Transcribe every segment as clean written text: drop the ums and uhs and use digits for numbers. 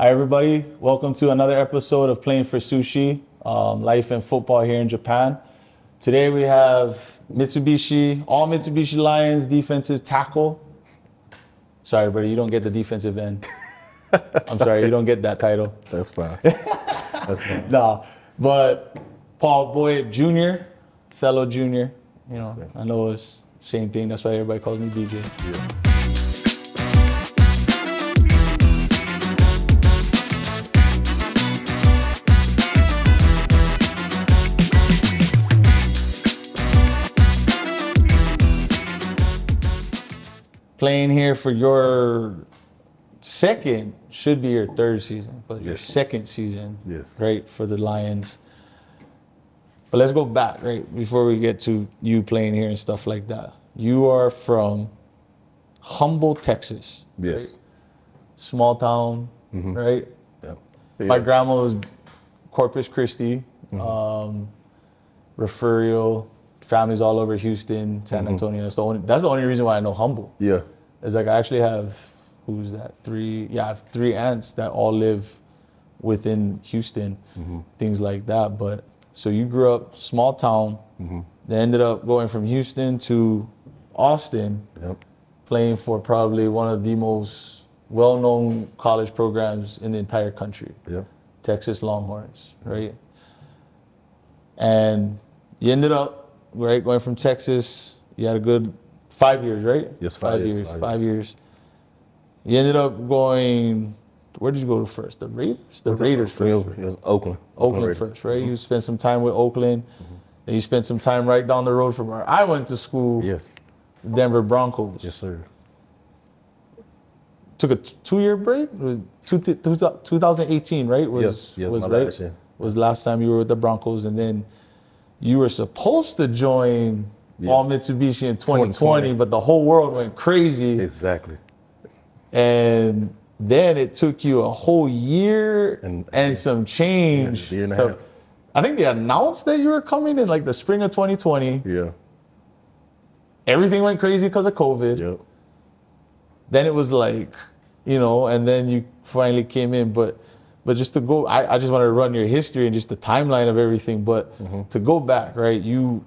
Hi everybody, welcome to another episode of Playing for Sushi, Life and Football here in Japan. Today we have Mitsubishi, all Mitsubishi Lions defensive tackle. Sorry, buddy, you don't get the defensive end. I'm sorry, you don't get that title. That's fine. That's fine. Nah, but Paul Boyette Jr., fellow junior, you know, I know it's same thing, that's why everybody calls me DJ. Yeah. Playing here for your second, should be your third season, but your second season, right, for the Lions. But let's go back, right, before we get to you playing here and stuff like that. You are from Humble, Texas. Yes. Right? Small town, right? Yeah. My grandma was Corpus Christi, referral. Families all over Houston, San Antonio. That's the only reason why I know Humble. Yeah. It's like I actually have, who's that? I have three aunts that all live within Houston, things like that. But so you grew up small town, then ended up going from Houston to Austin, playing for probably one of the most well-known college programs in the entire country, Texas Longhorns, right? And you ended up, right, going from Texas, you had a good 5 years, right? Yes, 5 years. 5 years. You ended up going, where did you go to first? The Raiders? The Raiders first. It was Oakland. Oakland first, right? You spent some time with Oakland. Then you spent some time right down the road from where I went to school. Yes. Denver Broncos. Yes, sir. Took a 2-year break? 2018, right? Was last year. Was last time you were with the Broncos, and then you were supposed to join All Mitsubishi in 2020, but the whole world went crazy. Exactly. And then it took you a whole year and some change. Year and a half. I think they announced that you were coming in like the spring of 2020. Yeah. Everything went crazy because of COVID. Yep. Then it was like, you know, and then you finally came in. But just to go, I just wanted to run your history and just the timeline of everything. But to go back, right? You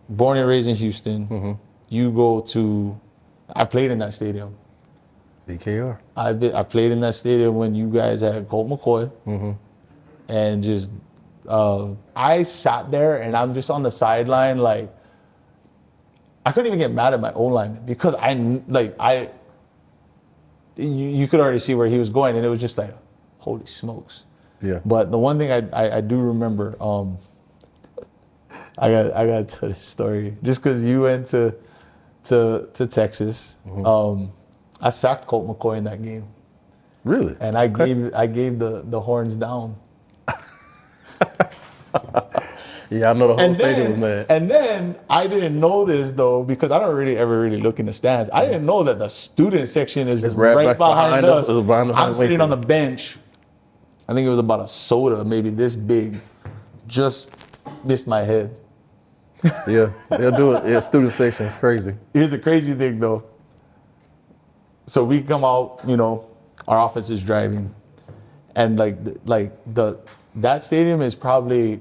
born and raised in Houston. You go to, I played in that stadium. DKR. I played in that stadium when you guys had 𝐒𝐿/McCoy. And just, I sat there and I'm just on the sideline, like, I couldn't even get mad at my O-lineman because you could already see where he was going, and it was just like, holy smokes. Yeah. But the one thing I do remember, I gotta tell this story. Just because you went to Texas, I sacked 𝐒𝐿/McCoy in that game. Really? And I gave the horns down. Yeah, I know the whole stadium was mad. And then I didn't know this though, because I don't ever look in the stands. I didn't know that the student section is right behind us. I'm sitting on the bench. I think it was about a soda, maybe this big. Just missed my head. Yeah, they'll do it. Yeah, student section is crazy. Here's the crazy thing though. So we come out, you know, our offense is driving, and that stadium is probably.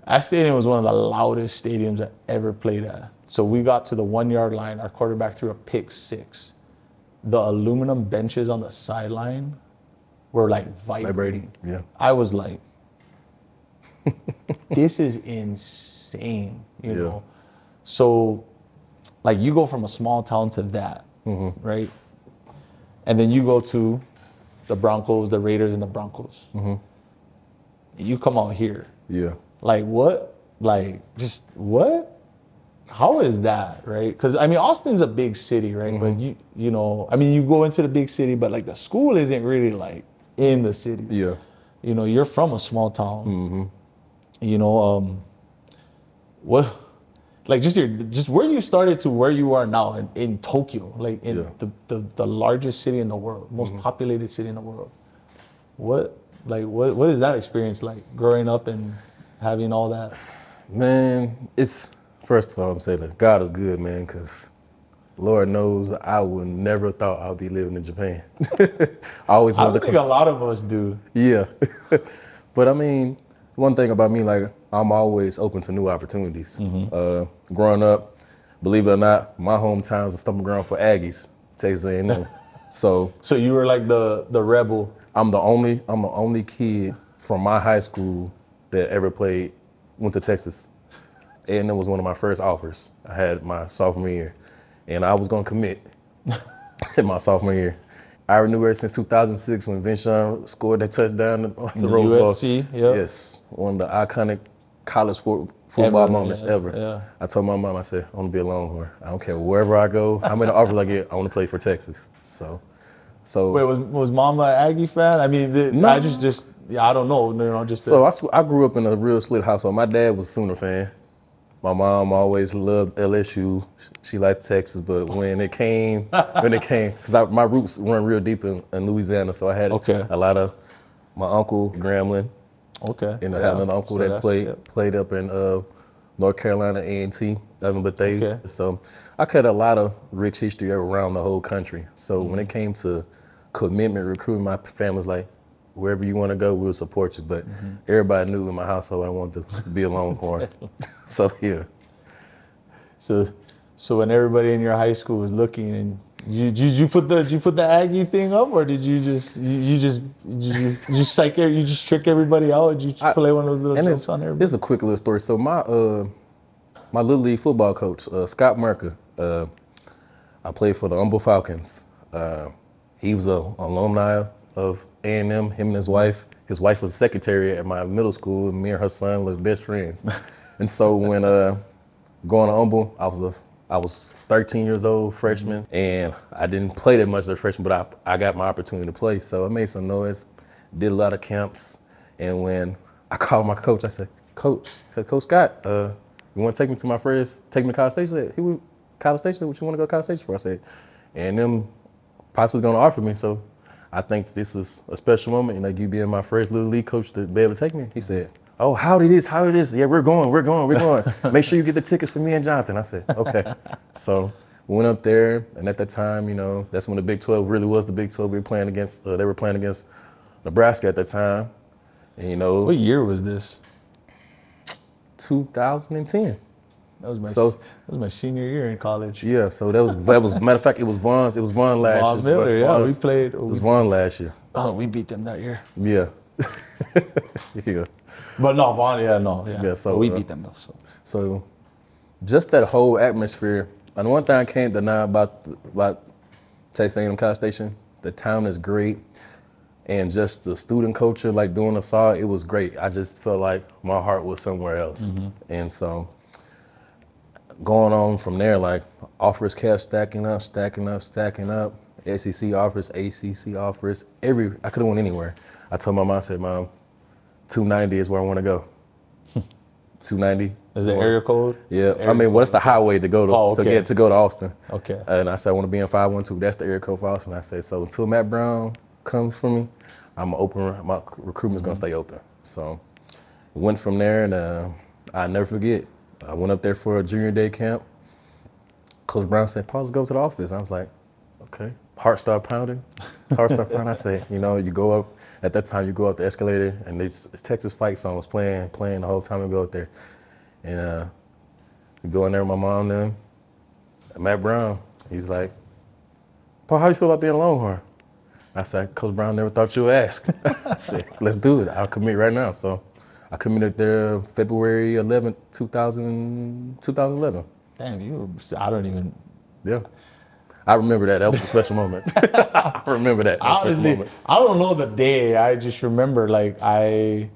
That stadium was one of the loudest stadiums I ever played at. So we got to the 1-yard line. Our quarterback threw a pick 6. The aluminum benches on the sideline were like vibrating. Yeah. I was like, this is insane, you know? So like you go from a small town to that, right? And then you go to the Broncos, the Raiders and the Broncos. You come out here. Yeah. Like what? Like just what? How is that, right? Because I mean, Austin's a big city, right? But you know, I mean, you go into the big city, but like the school isn't really like in the city. Yeah. You know, you're from a small town. You know, what? Like just where you started to where you are now in Tokyo, like in the largest city in the world, most populated city in the world. What is that experience like growing up and having all that? Man, it's first of all I'm saying that God is good, man, because Lord knows I would never thought I'd be living in Japan. I always wanted I think a lot of us do. Yeah. But I mean, one thing about me, like, I'm always open to new opportunities. Growing up, believe it or not, my hometown is a stomping ground for Aggies, Texas A&M. So you were like the rebel. I'm the only kid from my high school that ever went to Texas. A&M was one of my first offers. I had my sophomore year, and I was gonna commit in my sophomore year. I knew ever since 2006 when Vincent scored that touchdown on the Rose Bowl. USC, yeah. Yes, one of the iconic college football moments ever. Yeah. I told my mom, I said, I want to be a Longhorn. I don't care wherever I go, how many offers I get, I want to play for Texas. So. Wait, was Mama an Aggie fan? I mean, no. I just yeah, I don't know. So I grew up in a real split household. My dad was a Sooner fan. My mom always loved LSU. She liked Texas, but when it came, because my roots run real deep in Louisiana, so I had a lot of my uncle Grambling. And I had another uncle that played up in North Carolina A&T, Evan Bethea. So I had a lot of rich history around the whole country. So when it came to commitment, recruiting, my family's like, wherever you want to go, we'll support you. But everybody knew in my household I wanted to be a Longhorn. So yeah. So when everybody in your high school was looking, and did you put the Aggie thing up, or did you just trick everybody out? Did you play one of those little jokes on everybody? It's a quick little story. So my little league football coach, Scott Merker, I played for the Humble Falcons. He was an alumni of A&M, him and his wife. His wife was a secretary at my middle school, and me and her son were best friends. And so when going to Humble, I was 13 years old, freshman, and I didn't play that much as a freshman, but I got my opportunity to play. So I made some noise, did a lot of camps, and when I called my coach, I said, Coach Scott, you want to take me to my friends, take me to College Station? He went, College Station, what you want to go to College Station for? I said, and them pops was going to offer me, so I think this is a special moment, and like you being my first little league coach to be able to take me. He said, oh, how it is? Yeah, we're going. Make sure you get the tickets for me and Jonathan. I said, okay. So we went up there, and at that time, you know, that's when the Big 12 really was the Big 12. We were playing against, they were playing against Nebraska at that time. And, you know. What year was this? 2010. That was my senior year in college. Yeah, so that was matter of fact, it was Vaughn last year. Vaughn Miller, yeah, we played. It was Vaughn last year. Oh, we beat them that year. Yeah. Yeah. But no, Vaughn, yeah. So we beat them though. So just that whole atmosphere. And one thing I can't deny about Texas A&M College Station, the town is great, and just the student culture, like doing the SAW, it was great. I just felt like my heart was somewhere else, and so going on from there, like offers kept stacking up. SEC offers, ACC offers, I could have went anywhere. I told my mom, I said, Mom, 290 is where I want to go. 290. Is the area code? Yeah, I mean, well, it's the highway to go to to go to Austin. Okay. And I said, I want to be in 512. That's the area code for Austin. I said, so until Matt Brown comes for me, I'm open. My recruitment's gonna stay open. So went from there, and I never forget. I went up there for a junior day camp. Coach Brown said, Paul, let's go to the office. I was like, okay. Heart started pounding. I said, you know, you go up. At that time, you go up the escalator, and this Texas Fight song was playing the whole time we go up there. And we go in there with my mom then. Matt Brown, he's like, Paul, how you feel about being a Longhorn? I said, Coach Brown never thought you would ask. I said, let's do it. I'll commit right now. So I committed there February 11th, 2011. Damn, I don't even. Yeah. I remember that. That was a special moment. I remember that. Honestly, I don't know the day. I just remember, like, I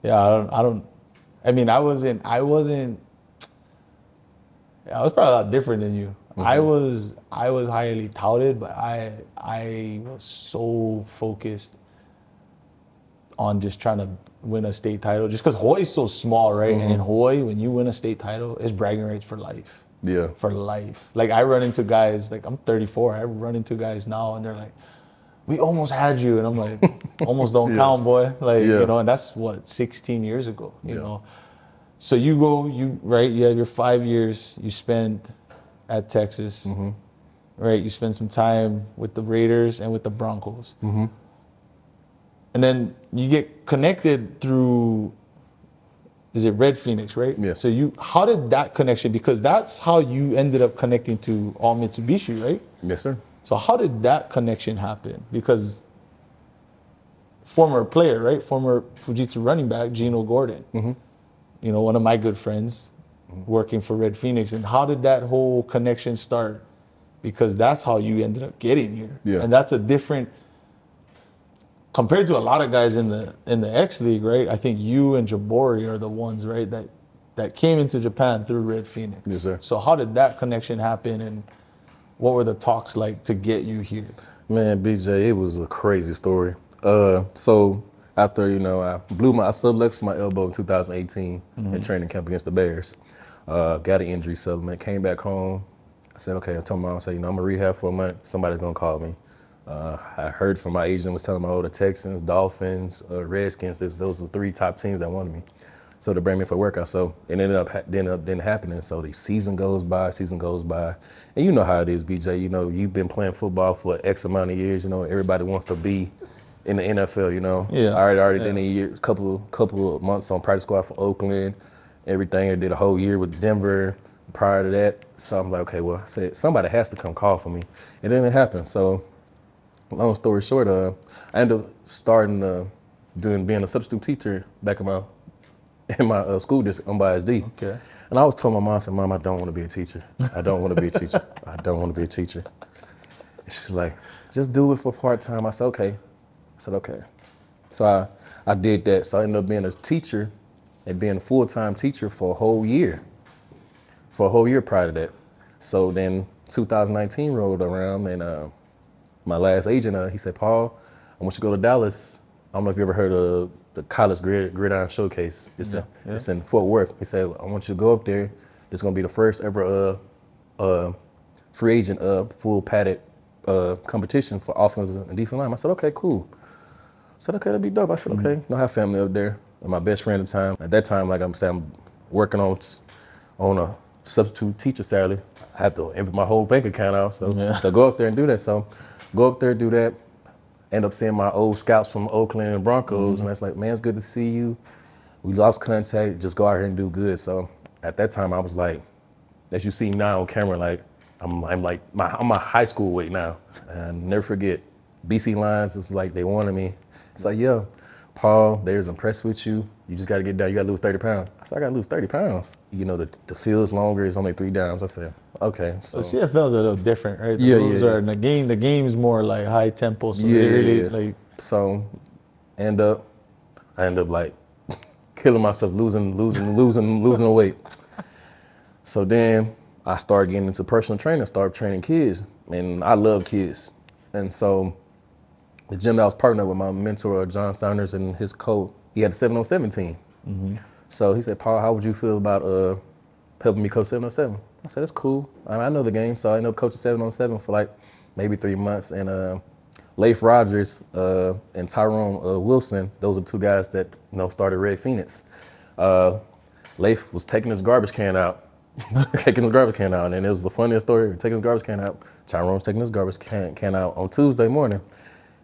mean, I was probably a lot different than you. I was highly touted, but I was so focused on just trying to win a state title. Just because Hawaii's so small, right? And in Hawaii, when you win a state title, it's bragging rights for life. Yeah. For life. Like, I run into guys, like, I'm 34, I run into guys now, and they're like, we almost had you. And I'm like, almost don't count, boy. Like, you know, and that's what, 16 years ago, you know? So you have your 5 years, you spend at Texas, right? You spend some time with the Raiders and with the Broncos. And then you get connected through, is it Red Phoenix, right? Yes. So how did that connection, because that's how you ended up connecting to All Mitsubishi, right? Yes, sir. So how did that connection happen? Because former player, right? Former Fujitsu running back, Gino Gordon, you know, one of my good friends working for Red Phoenix. And how did that whole connection start? Because that's how you ended up getting here. Yeah. And that's a different, compared to a lot of guys in the X League, right? I think you and Jabori are the ones, right, that came into Japan through Red Phoenix. Yes, sir. So how did that connection happen, and what were the talks like to get you here? Man, BJ, it was a crazy story. So after, you know, I subluxed my elbow in 2018 in training camp against the Bears. Got an injury supplement, came back home. I said, okay, I told my mom, I said, you know, I'm gonna rehab for a month. Somebody's gonna call me. I heard from my agent was telling me, oh, the Texans, Dolphins, Redskins, those were the 3 top teams that wanted me. So to bring me for a workout. So it ended up didn't happening. So the season goes by. And you know how it is, BJ. You know, you've been playing football for X amount of years. You know, everybody wants to be in the NFL, you know. Yeah. I already did a year, couple of months on practice squad for Oakland, everything. I did a whole year with Denver prior to that. So I'm like, okay, well, I said, somebody has to come call for me. And then it happened. So long story short, I ended up starting being a substitute teacher back in my school district on by SD. Okay. And I was telling my mom, I said, Mom, I don't want to be a teacher. I don't want to be a teacher. I don't want to be a teacher. And she's like, just do it for part-time. I said, okay. I said, okay. So I did that. So I ended up being a teacher and being a full-time teacher for a whole year. For a whole year prior to that. So then 2019 rolled around, and my last agent, he said, Paul, I want you to go to Dallas. I don't know if you ever heard of the College Gridiron Showcase. It's in Fort Worth. He said, I want you to go up there. It's going to be the first ever free agent full padded competition for offensive and defensive line. I said, okay, cool. I said, okay, that'd be dope. I said, okay. You know, I have family up there. And my best friend at that time, like I'm saying, I'm working on a substitute teacher salary. I had to empty my whole bank account out. So go up there and do that. So go up there, do that. End up seeing my old scouts from Oakland and Broncos, and I was like, man, it's good to see you. We lost contact, just go out here and do good. So at that time, I was like, as you see now on camera, like I'm my high school weight now. And never forget, BC Lions is like, they wanted me. It's like, yeah, Paul, they was impressed with you. You just got to get down. You got to lose 30 pounds. I said, I got to lose 30 pounds. You know, the field's longer. It's only 3 downs. I said, okay. So CFL's a little different, right? The rules are in the game. The game's more like high tempo. So like. So I end up like killing myself, losing weight. So then I started getting into personal training, started training kids, and I love kids. And so the gym that I was partnered with, my mentor, John Saunders, and his coach, he had a 7-on-7 team. So he said, Paul, how would you feel about helping me coach 7-on-7? I said, that's cool. I know the game. So I ended up coaching 7-on-7 for like maybe 3 months. And Leif Rogers and Tyrone Wilson, those are 2 guys that started Red Phoenix. Leif was taking his garbage can out, and it was the funniest story. Taking his garbage can out, Tyrone's taking his garbage can out on Tuesday morning.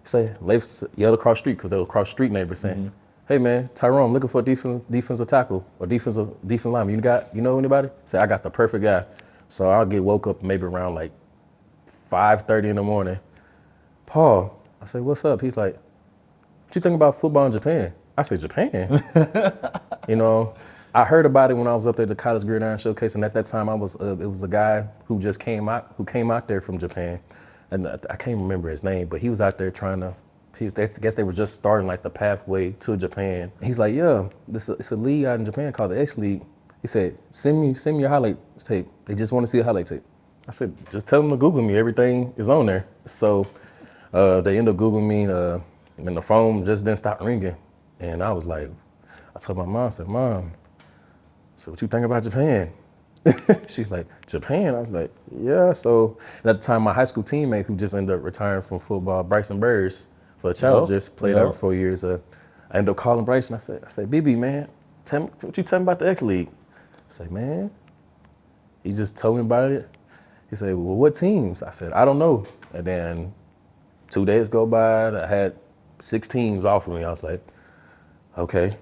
Say, Leif yelled across the street, because they were across the street neighbors, saying, hey man, Tyrone, I'm looking for a defensive tackle or defensive lineman. You know anybody? Say, I got the perfect guy. So I'll get woke up maybe around like 5:30 in the morning. Paul, I said, what's up? He's like, what you think about football in Japan? I said, Japan? I heard about it when I was up there at the College Gridiron Showcase, and at that time it was a guy who just came out there from Japan. And I can't remember his name, but he was out there I guess they were just starting like the pathway to Japan. He's like, yeah, it's a league out in Japan called the X League. He said, send me your highlight tape. They just want to see a highlight tape. I said, just tell them to Google me. Everything is on there. So they ended up Googling me, and the phone just didn't stop ringing. And I was like, I told my mom, I said, Mom, so what you think about Japan? She's like, Japan? I was like, yeah. So at the time, my high school teammate who just ended up retiring from football, Bryson Burrs, for the Challengers, played out for 4 years. I ended up calling Bryson. I said, BB, man, what you tell me about the X League? I said, man, he just told me about it. He said, well, what teams? I said, I don't know. And then 2 days go by, I had 6 teams offer me. I was like, okay.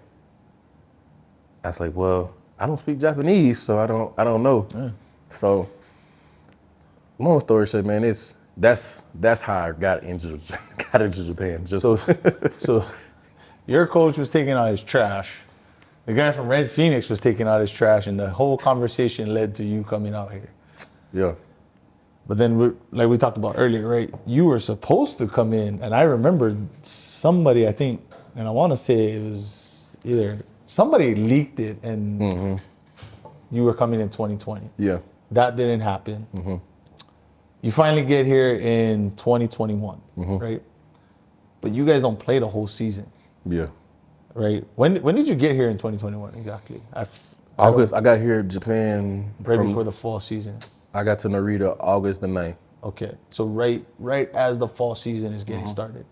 I was like, well, I don't speak Japanese, so I don't know. Yeah. So, long story short, man, that's how I got into Japan. Just so your coach was taking out his trash. The guy from Red Phoenix was taking out his trash, and the whole conversation led to you coming out here. Yeah. But then, like we talked about earlier, right? You were supposed to come in, and I remember somebody, I think, and I want to say it was either somebody leaked it, and you were coming in 2020. Yeah. That didn't happen. You finally get here in 2021, right? But you guys don't play the whole season. Yeah. Right? When did you get here in 2021 exactly? August. I got here in Japan right before the fall season. I got to Narita August the 9th. Okay, so right as the fall season is getting started.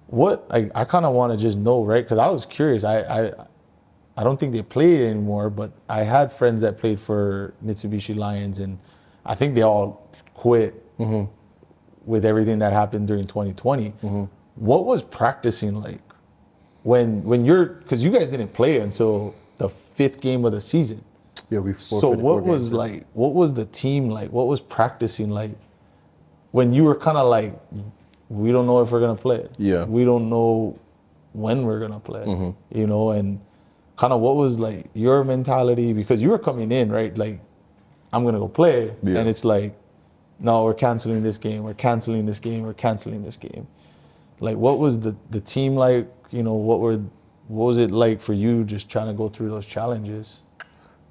What I kind of want to just know, right? Because I was curious. I don't think they play it anymore, but I had friends that played for Mitsubishi Lions, and I think they all quit with everything that happened during 2020. What was practicing like when you're, because you guys didn't play until the 5th game of the season. Yeah, so what was games. Like, what was the team like? What was practicing like when you were kind of like, we don't know if we're gonna play. Yeah. We don't know when we're gonna play. You know, and kind of what was like your mentality, because you were coming in, right? Like, I'm gonna go play, and it's like, no, we're canceling this game. We're canceling this game. We're canceling this game. Like, what was the team like? You know, what was it like for you just trying to go through those challenges?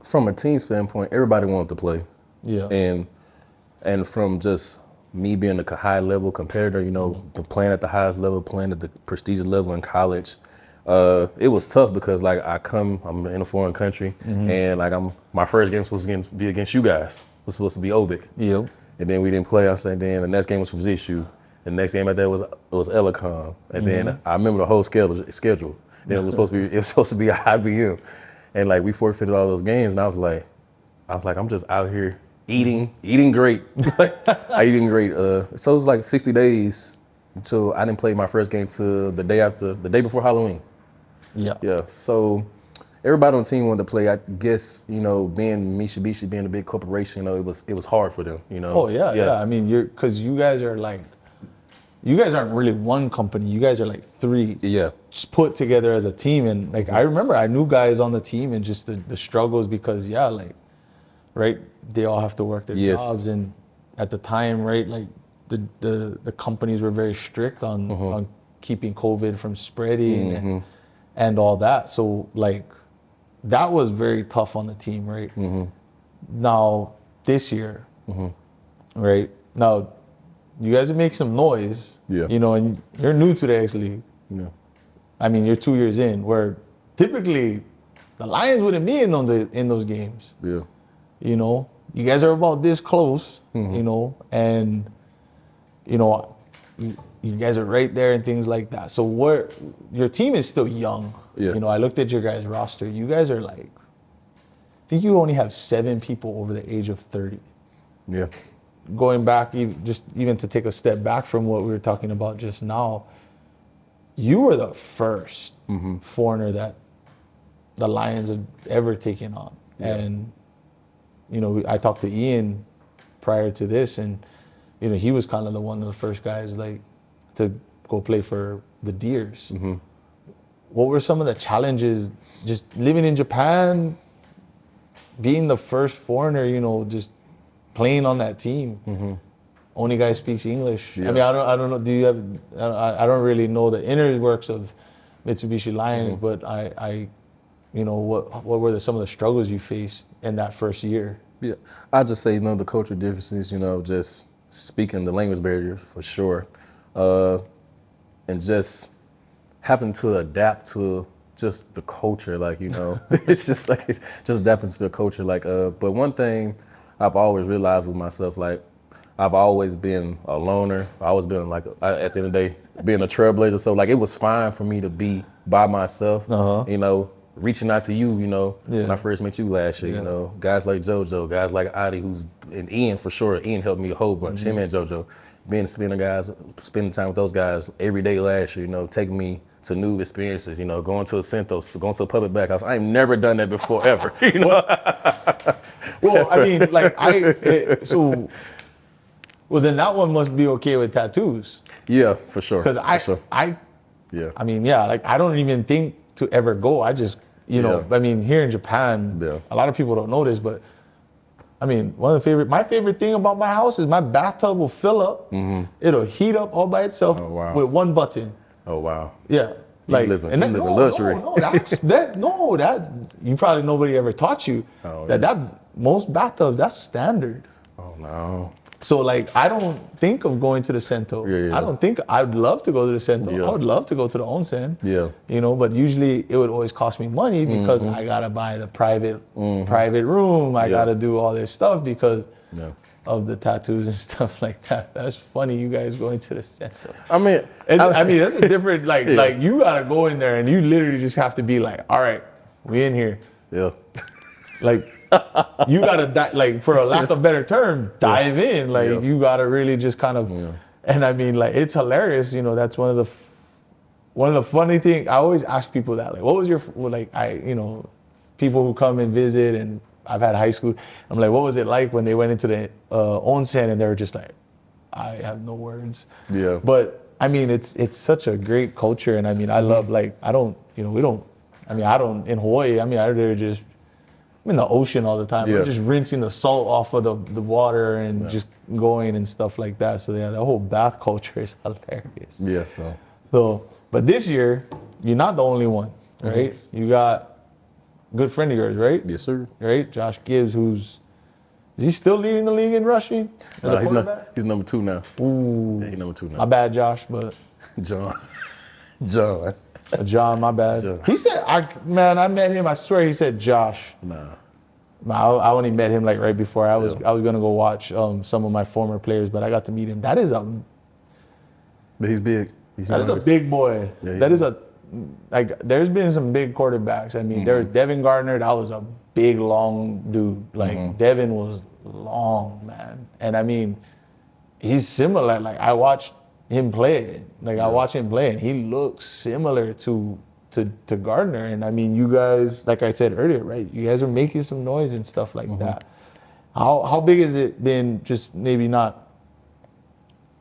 From a team standpoint, everybody wanted to play. Yeah. And from just me being a high level competitor, you know, playing at the highest level, playing at the prestigious level in college, it was tough because like I'm in a foreign country, and like my first game was supposed to be against you guys. It was supposed to be 𝐒𝐿𝐵𝐿. Yep. And then we didn't play. I said, then the next game was for SUSHI. The next game after that was 𝐿𝐿𝐴𝐿. And then I remember the whole schedule. Then it was supposed to be a IBM. And like we forfeited all those games, and I was like, I'm just out here eating great. Eating great. So it was like 60 days until I didn't play my first game till the day before Halloween. Yeah. Yeah. So everybody on the team wanted to play. I guess, you know, being Mitsubishi, being a big corporation, you know, it was hard for them, you know. Oh yeah. I mean, because you guys are like, you guys aren't really one company. You guys are like 3. Yeah. Just put together as a team. And like, I remember I knew guys on the team and just the struggles because, like, right, they all have to work their jobs. And at the time, right, like the companies were very strict on keeping COVID from spreading and all that. So like, that was very tough on the team, right? Now, this year, right, now, you guys make some noise, you know, and you're new to the X League. Yeah. I mean, you're 2 years in, where typically the Lions wouldn't be in those games. Yeah. You know, you guys are about this close, you know, and, you know, you guys are right there and things like that. So your team is still young. Yeah. You know, I looked at your guys' roster. You guys are like, I think you only have 7 people over the age of 30. Yeah. Going back, even to take a step back from what we were talking about just now, you were the first foreigner that the Lions have ever taken on. Yeah. And, you know, I talked to Ian prior to this, and, you know, he was kind of one of the first guys, like, to go play for the Deers. What were some of the challenges just living in Japan, being the first foreigner, you know, just playing on that team? Only guy speaks English. Yeah. I mean, I don't know. Do you have? I don't really know the inner works of Mitsubishi Lions, but I, you know, what were some of the struggles you faced in that first year? Yeah, I just say, you know, the cultural differences. You know, just speaking the language barrier for sure, and just having to adapt to just the culture. Like, you know, it's just adapting to the culture. Like, but one thing I've always realized with myself, like, I've always been a loner. I've always been like, at the end of the day, being a trailblazer. So like, it was fine for me to be by myself, you know, reaching out to you, when I first met you last year, guys like JoJo, guys like Adi, and Ian for sure. Ian helped me a whole bunch. Him and JoJo, spending time with those guys every day last year, taking me to new experiences, going to a Centos, going to a public bathhouse. I ain't never done that before ever, Well, I mean, like well, then that one must be okay with tattoos. Yeah, for sure. Because I mean, like I don't even think to ever go. I just, I mean, here in Japan, a lot of people don't know this, but I mean, my favorite thing about my house is my bathtub will fill up. It'll heat up all by itself with one button. Oh, wow. Yeah. Like, you live in luxury. You probably nobody ever taught you that most bathtubs, that's standard. Oh, no. So like, I don't think of going to the Sento. I'd love to go to the Sento. I would love to go to the onsen. But usually it would always cost me money because I gotta buy the private room. I gotta do all this stuff because of the tattoos and stuff like that. That's funny, you guys going to the Sento. I mean, that's a different, like you gotta go in there and you literally just have to be like, all right, we in here. Like, you gotta, like, for a lack of better term, dive in. Like, you gotta really just kind of, and I mean, like, it's hilarious. That's one of the funny things. I always ask people that, like, what was your, people who come and visit, and I've had high school. I'm like, what was it like when they went into the onsen, and they were just like, I have no words. But I mean, it's such a great culture, and I mean, I love, like, in Hawaii, I mean, I'm in the ocean all the time. We're just rinsing the salt off of the water and just going and stuff like that. So the whole bath culture is hilarious. So, but this year, you're not the only one, right? You got a good friend of yours, right? Yes, sir. Right? Josh Gibbs, is he still leading the league in rushing? He's number 2 now. Ooh. He's number 2 now. My bad, Josh, but. John, my bad. John. He said, I met him, I swear he said Josh. Nah, I only met him like right before I was gonna go watch some of my former players, but I got to meet him. But he's big. That is a big boy. There's been some big quarterbacks. I mean, there's Devin Gardner. That was a big, long dude. Like Devin was long, man. And I mean, he's similar. Like I watched him play. I watch him play, and he looks similar to Gardner. And I mean, you guys, like I said earlier, right? You guys are making some noise and stuff like that. How big has it been? Just maybe not.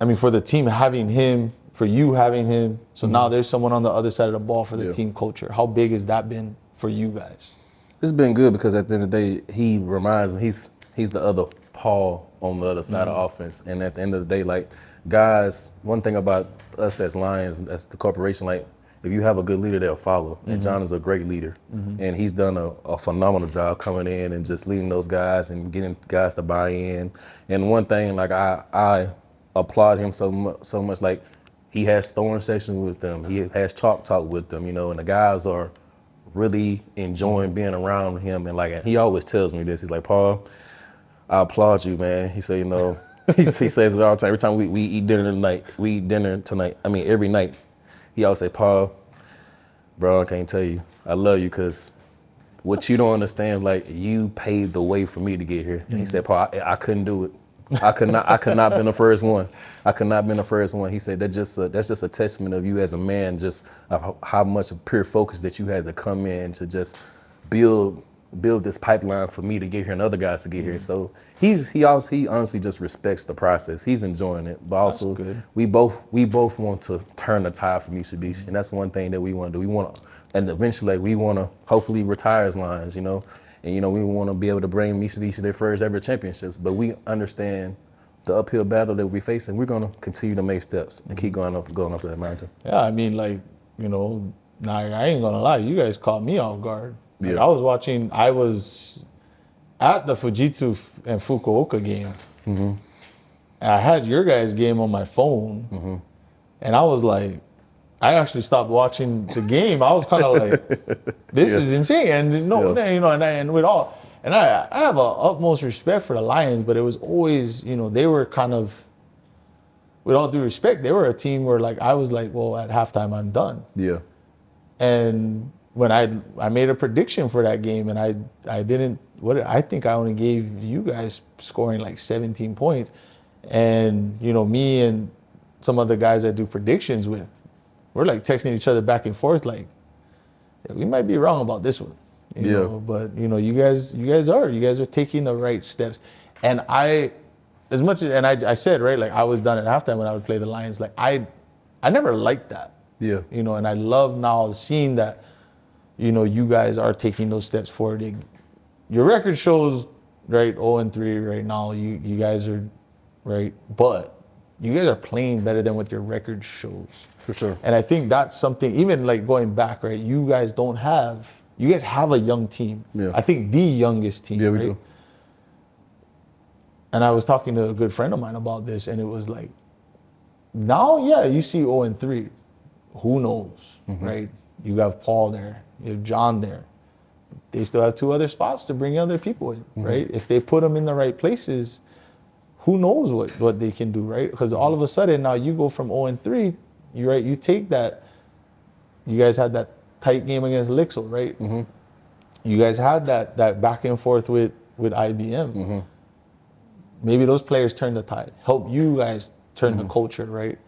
I mean, for the team having him, for you having him. So now there's someone on the other side of the ball for the team culture. How big has that been for you guys? It's been good because at the end of the day, he reminds me he's the other Paul on the other side of offense. And at the end of the day, like guys, one thing about us as Lions, as the corporation, like if you have a good leader, they'll follow. And John is a great leader. And he's done a phenomenal job coming in and just leading those guys and getting guys to buy in. And one thing, like I applaud him so much, like he has thorn sessions with them. He has chalk talk with them, and the guys are really enjoying being around him. And like, he always tells me this. He's like, Paul, I applaud you, man. He said, he says it all the time. Every time we eat dinner tonight, I mean, every night, he always say, Paul, bro, I can't tell you, I love you because what you don't understand, like you paved the way for me to get here. And he said, Paul, I couldn't do it. I could not been the first one. I could not been the first one. He said that's just a testament of you as a man, just how much of pure focus that you had to come in to just build this pipeline for me to get here and other guys to get here. So he honestly just respects the process. He's enjoying it, but also we both want to turn the tide for Mitsubishi, and that's one thing that we want to do. And eventually we want to hopefully retire as Lions, And we want to be able to bring Mitsubishi their first ever championships, but we understand the uphill battle that we're facing. We're going to continue to make steps and keep going up that mountain. Yeah, I mean, like, nah, I ain't gonna lie, you guys caught me off guard. Like, I was at the Fujitsu and Fukuoka game. And I had your guys' game on my phone, and I was like, I actually stopped watching the game. I was kind of like, this is insane. And and with all, and I have a utmost respect for the Lions, but it was always, they were kind of, with all due respect, they were a team where like, I was like, well, at halftime, I'm done. Yeah. And when I made a prediction for that game, and I didn't. I think I only gave you guys scoring like 17 points, and you know, me and some other guys I do predictions with, we're like texting each other back and forth like, yeah, we might be wrong about this one, you know, but you know, you guys are taking the right steps, and I said, right, like I was done at halftime when I would play the Lions, like I never liked that, you know, and I love now seeing that, you know, you guys are taking those steps forward. Your record shows, right, 0-3 right now. You guys are, right, but you guys are playing better than what your record shows. For sure. And I think that's something, even like going back, right, you guys have a young team. Yeah. I think the youngest team, we right? do. And I was talking to a good friend of mine about this, and it was like, now, yeah, you see 0-3. Who knows, right? You have Paul there. You have John there. They still have 2 other spots to bring other people in, right? If they put them in the right places, who knows what they can do, right? Because all of a sudden now you go from 0-3, you take that. You guys had that tight game against 𝐒𝐔𝐄𝐀𝐘𝐈, right? You guys had that back and forth with IBM. Maybe those players turn the tide, help you guys turn the culture, right?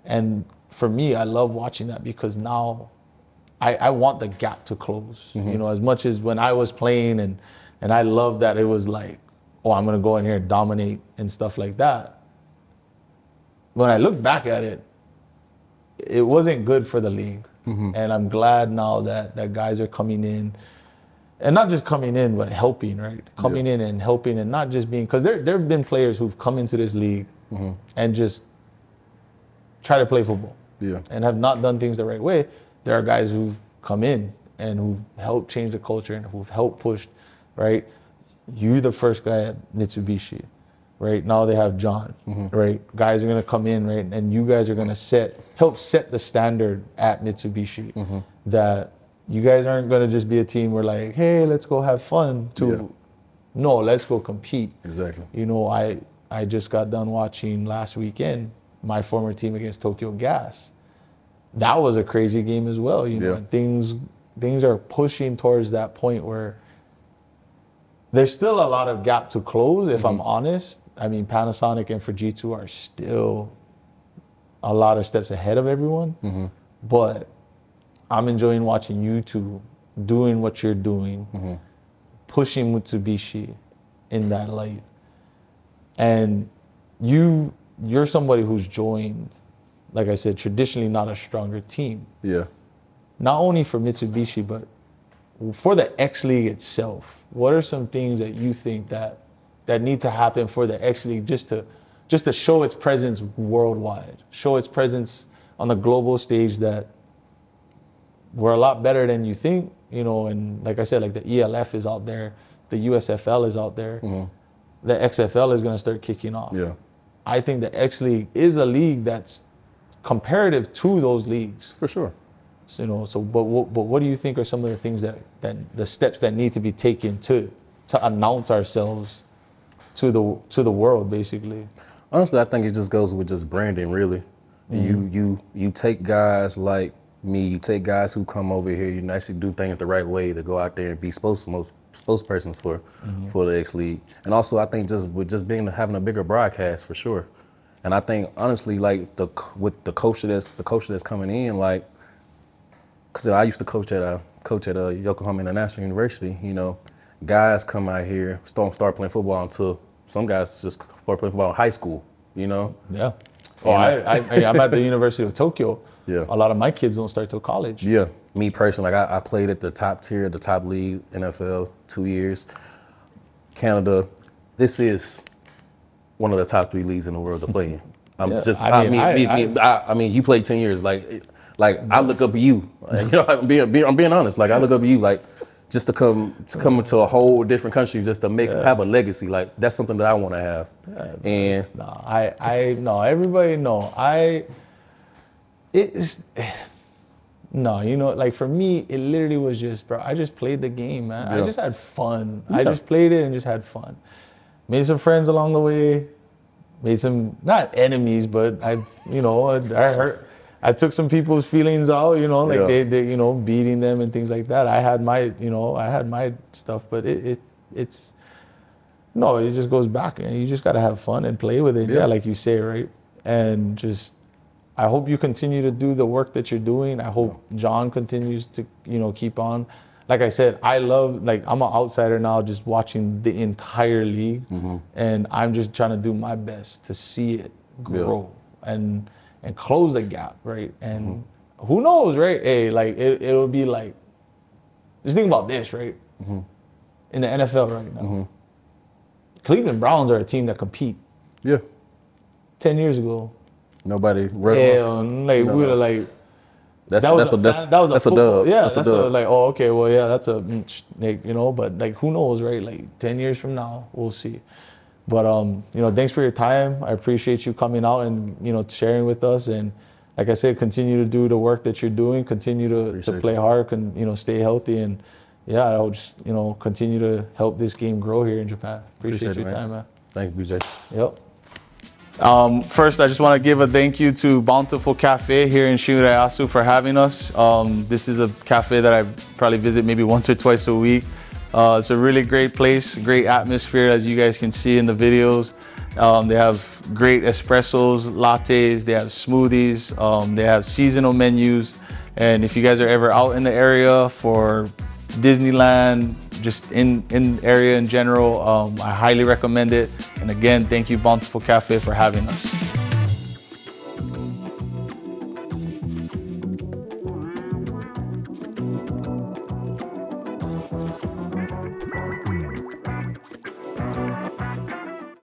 And for me, I love watching that because now I want the gap to close. You know, as much as when I was playing and I love that it was like, oh, I'm gonna go in here and dominate and stuff like that. When I look back at it, it wasn't good for the league. And I'm glad now that guys are coming in, and not just coming in, but helping, right? Coming in and helping, and not just being, because there have been players who've come into this league and just try to play football and have not done things the right way. There are guys who've come in and who've helped change the culture and who've helped push, right? You're the first guy at Mitsubishi, right? Now they have John, right? Guys are gonna come in, right? And you guys are gonna help set the standard at Mitsubishi, that you guys aren't gonna just be a team where like, hey, let's go have fun, no, let's go compete. Exactly. You know, I just got done watching last weekend my former team against Tokyo Gas. That was a crazy game as well. You know, things are pushing towards that point where there's still a lot of gap to close, if I'm honest. I mean, Panasonic and Fujitsu are still a lot of steps ahead of everyone. But I'm enjoying watching you two doing what you're doing, pushing Mitsubishi in that light. And you're somebody who's joined, like I said, traditionally not a stronger team. Not only for Mitsubishi, but for the X League itself. What are some things that you think that need to happen for the X League just to show its presence worldwide, show its presence on the global stage, that we're a lot better than you think, you know? And like I said, like the ELF is out there, the USFL is out there, the XFL is gonna start kicking off. I think the X League is a league that's comparative to those leagues. For sure. So, you know, but what do you think are some of the things that the steps that need to be taken to announce ourselves to the world, basically? Honestly, I think it just goes with just branding, really. You take guys like me, you take guys who come over here, you actually do things the right way to go out there and be spokesperson for the X League. And also, I think having a bigger broadcast, for sure. And I think honestly, like with the coach that's coming in, like, because I used to coach at Yokohama International University. You know, guys come out here, start playing football until some guys just start playing football in high school. You know. Yeah. Oh, I'm at the University of Tokyo. Yeah. A lot of my kids don't start till college. Yeah. Me personally, like I played at the top tier, the top league, NFL, 2 years. Canada, this is one of the top 3 leagues in the world to play in. I mean, you played 10 years. Like I look up at you. You know, I'm being honest. Like I look up at you. Like just to come into a whole different country, just to have a legacy. Like that's something that I want to have. You know, like for me, it literally was just, bro, I just played the game, man. I just had fun. I just played it and just had fun. Made some friends along the way. Made some, not enemies, but I I took some people's feelings out, you know, like Yeah. they you know, beating them and things like that. I had my, you know, I had my stuff, but it's no, it just goes back, and you just gotta have fun and play with it. Yeah, like you say, right? And just, I hope you continue to do the work that you're doing. I hope John continues to, you know, keep on. Like I said, I love, like, I'm an outsider now just watching the entire league, and I'm just trying to do my best to see it grow and close the gap, right? And who knows, right? Hey, like, it'll be like, just think about this, right? In the NFL right now, Cleveland Browns are a team that compete. Yeah. 10 years ago, Nobody. hell, like, we were like, That's a football- dub. Yeah, that's a dub. like, oh, okay, well, yeah, that's a, like, you know, but like, who knows, right? Like 10 years from now, we'll see. But, you know, thanks for your time. I appreciate you coming out and, you know, sharing with us. And like I said, continue to do the work that you're doing, continue to play hard, and, you know, stay healthy. And yeah, I'll just, you know, continue to help this game grow here in Japan. Appreciate your time, man. Thank you, BJ. Yep. First, I just want to give a thank you to Bountiful Cafe here in Shin-Urayasu for having us. This is a cafe that I probably visit maybe once or twice a week. It's a really great place, great atmosphere, as you guys can see in the videos. They have great espressos, lattes, they have smoothies, they have seasonal menus. And if you guys are ever out in the area for Disneyland, just in area in general, I highly recommend it. And again, thank you Bountiful Cafe for having us.